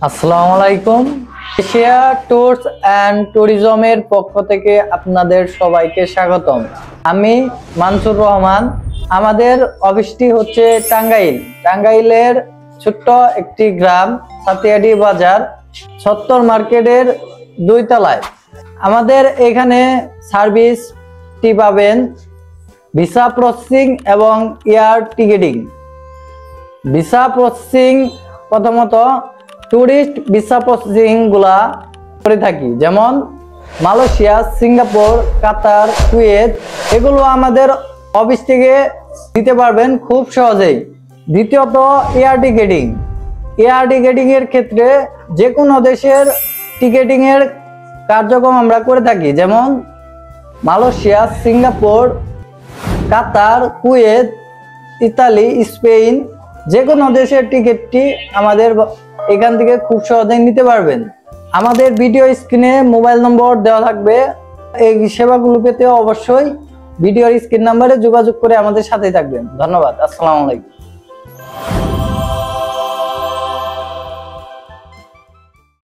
আসসালামু আলাইকুম। Asia tours and ট্যুরিজমের পক্ষ থেকে আপনাদের সবাইকে স্বাগতম। আমি মানসুর রহমান। আমাদের অফিসটি হচ্ছে টাঙ্গাইলের ছোট্ট একটি গ্রাম সাতিয়াডি বাজার সত্তর মার্কেটের 2 তলায়। আমাদের এখানে সার্ভিসটি পাবেন ভিসা প্রসেসিং এবং এয়ার টিকেটিং। ভিসা প্রসেসিং প্রথমত টুরিস্ট ভিসা প্রসেসিং গুলা করে থাকি, যেমন মালয়েশিয়া, সিঙ্গাপুর, কাতার, কুয়েত, এগুলো আমাদের অফিস থেকে দিতে পারবেন খুব সহজেই। দ্বিতীয়ত এয়ার টিকেটিং এর ক্ষেত্রে যে কোনো দেশের টিকেটিং এর কার্যক্রম আমরা করে থাকি, যেমন মালয়েশিয়া, সিঙ্গাপুর, কাতার, কুয়েত, ইতালি, স্পেন, যে কোনো দেশের টিকিটটি আমাদের এখান থেকে খুব সহজেই নিতে পারবেন। আমাদের ভিডিও স্ক্রিনে মোবাইল নম্বর দেওয়া থাকবে। এই সেবাগুলো পেতে অবশ্যই ভিডিওর স্ক্রিন নাম্বারে যোগাযোগ করে আমাদের সাথে থাকবেন। ধন্যবাদ। আসসালামু আলাইকুম।